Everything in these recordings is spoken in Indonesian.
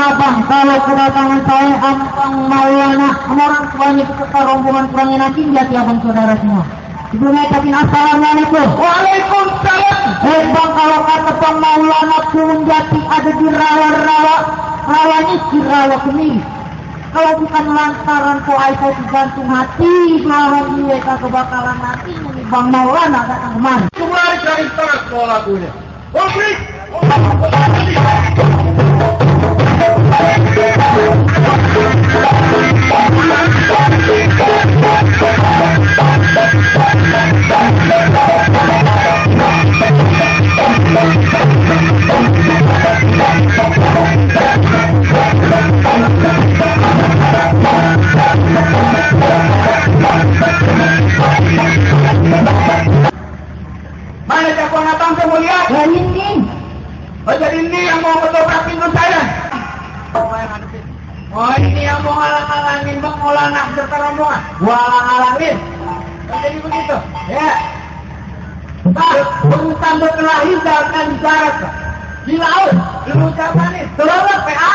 abang kalau kedatangan saya Abang Maulana orang tuanya peserta rombongan kurangnya nanti jati abang saudara semua. Ibu ngucapin assalamualaikum. Waalaikumsalam. Bang kalau kata Bang Maulana Gunung Jati ada di rawa-rawa, rawanya si rawa kemiri. Kalau bukan lantaran kau Aisyah digantung hati, lawan mereka kebakalan mati. Bang Maulana datang kemari. Kemari cari taras mau lagunya. Oke. Mana jagoan abang saya mau lihat? Ya ini. Oh jadi ini yang mau ketoprak pintu saya. Oh ini yang mau ngalang-ngalangin Bang Maulana beserta rombongan. Gua ngalang-ngalangin. Oh jadi begitu. Ya. Pak, urusan berkelahi jangan di darat, Pak. Di laut, lu ucapan nih, terlalu PA.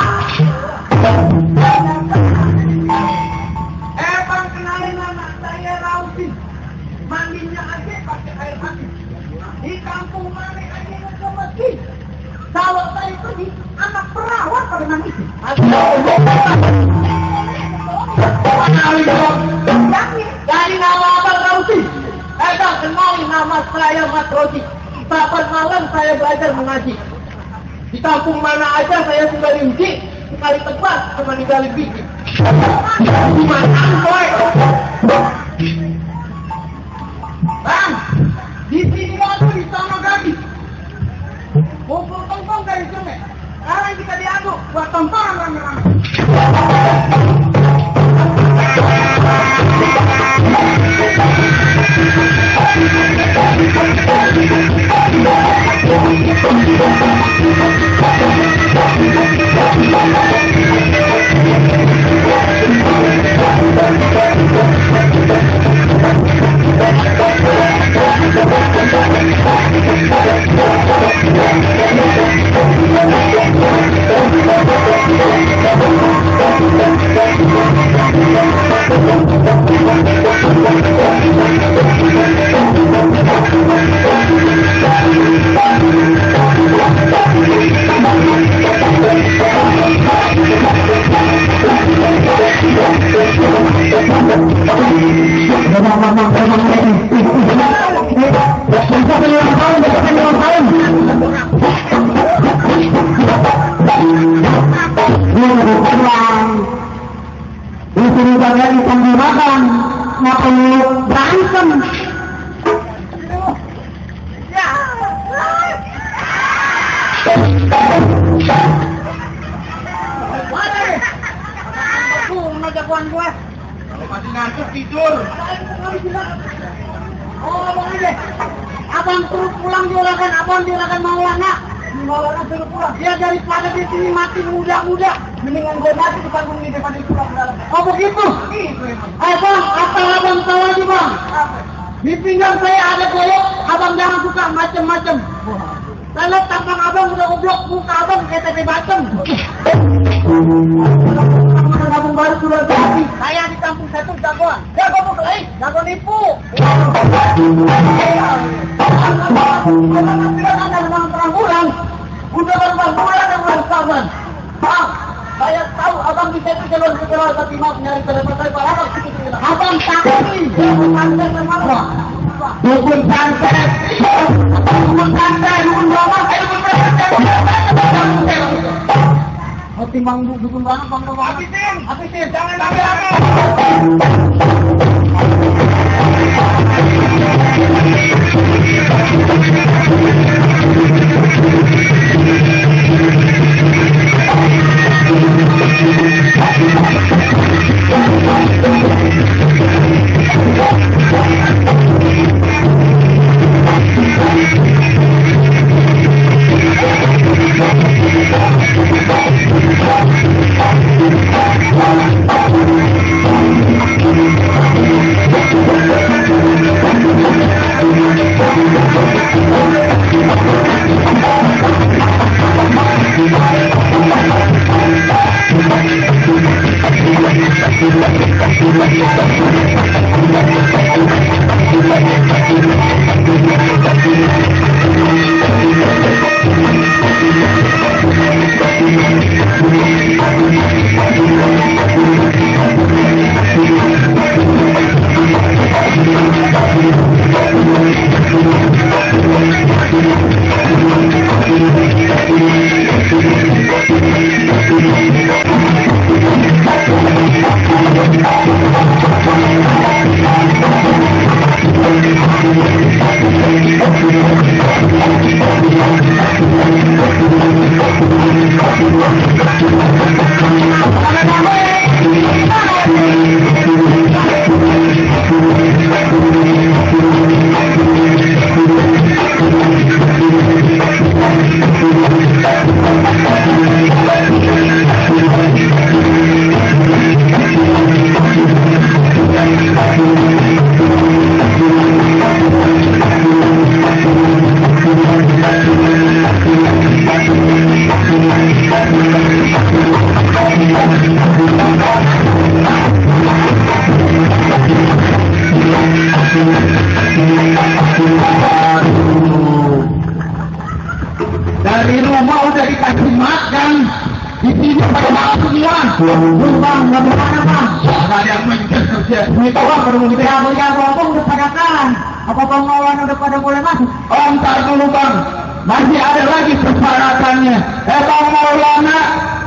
Bang kenalin nama saya Rausi. Mandinya aja pakai air mati. Di kampung mana aja ke masjid. Kalau saya pergi, anak perawat pada nangis. Dari nama Abang Rausi. Bang, kenalin nama saya Mas Rausi. Saban malam saya belajar mengaji. Di kampung mana aja saya tinggal di sekali tepat cuma ninggalin biji. Gimana boy? Bang, di sini aku di sana gadis. Kumpul tongkong dari sungai. Sekarang kita diaduk buat tontonan rame-rame. Jagoan gua. Kalau masih ngantuk tidur. Oh, abang aja. Abang terus pulang juragan, abang juragan Maulana. Maulana suruh pulang. Dia daripada di sini mati muda-muda, mendingan gue mati di panggung ini daripada pulang ke dalam. Oh begitu? Itu emang. Bang, apa abang tahu aja bang? Di pinggang saya ada golok, abang jangan suka macem-macem. Kalau tampang abang udah goblok, muka abang kayak tempe bacem. Kampung baru sudah jadi. Saya di kampung saya tuh jagoan. Jago berkelahi, jago nipu. Ada memang terang bulan. Udah berbulan bulan dan bulan saban. Bang, saya tahu abang bisa keluar tapi mau nyari telepon para abang sedikit. Abang sakti, dukun santet memang. Dukun santet, dukun santet, dukun drama, dukun santet. Timbang dukun banget bang, habisin, jangan rame-rame. Thank you. bisa pada waktu siang. Bang, bagaimana bang? Ada yang mencet kerja. Ini orang pada mau kita. Ya, ngomong udah pada kan? Apa Bang Maulana udah pada boleh masuk? Oh, ntar dulu bang. Masih ada lagi persyaratannya. Bang Maulana,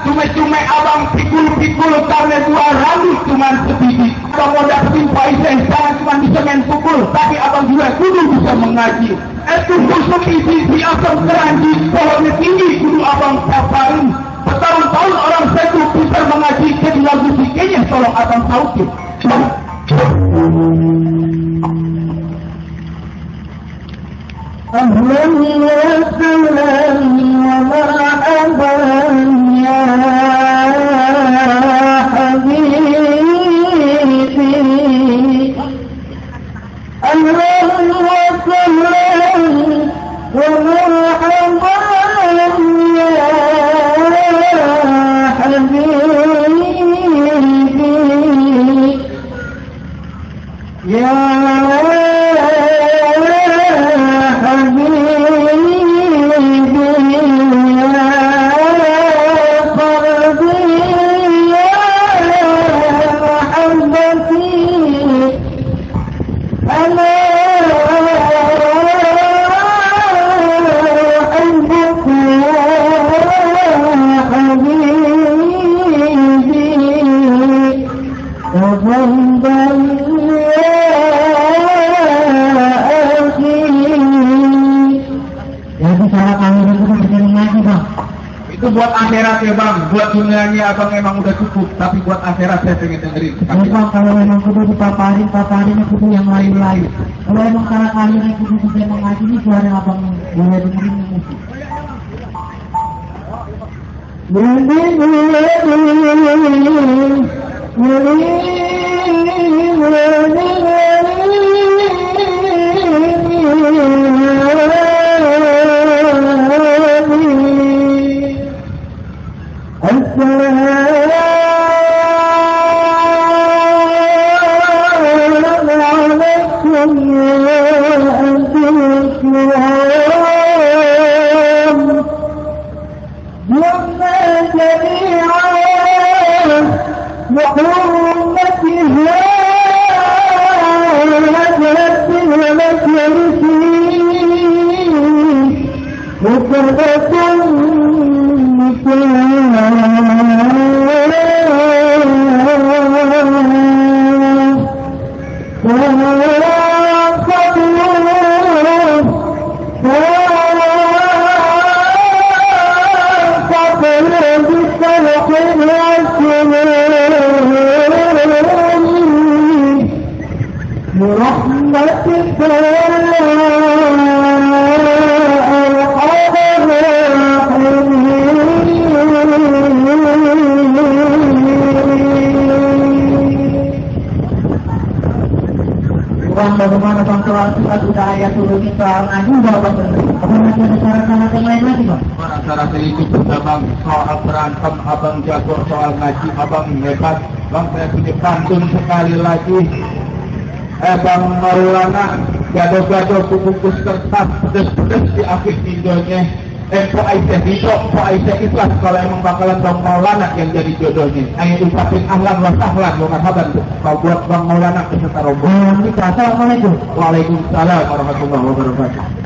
cuma abang pikul-pikul karena dua rambut cuma sebiji. Abang mau dapetin paisen, jangan cuma bisa main pukul, tapi abang juga kudu bisa mengaji. Tunggu sebiji di asam keranji, pohonnya tinggi kudu abang paparin. Bertahun-tahun orang satu bisa mengaji jadi lagu sikenya, tolong abang sautin. Ahlan wa sahlan wa marhaban ya habibi. Ahlan wa sahlan wa marhaban ya habibi. Ya itu buat akhirat ya bang, buat dunianya abang emang udah cukup, tapi buat akhirat saya pengen dengerin. Bang, kalau memang kudu dipaparin kudu yang lain-lain. Kalau emang salah kalian kudu bisa mengaji ini suara abang boleh dengerin musik. Bagaimana bang soal surat budaya turun soal ngaji udah apa masih ada syarat-syarat yang lain lagi bang? Syarat itu sudah bang, soal berantem abang jago, soal ngaji abang hebat bang. Saya punya pantun sekali lagi. Bang Maulana, gado-gado bungkus kertas pedes-pedes di akhir videonya. Po Aisyah bisa, Po Aisyah ikhlas kalau emang bakalan Bang Maulana yang jadi jodohnya. Ayo ucapin ahlan wa sahlan wa marhaban kalau buat Bang Maulana beserta rombongan. Assalamualaikum. Waalaikumsalam warahmatullahi wabarakatuh.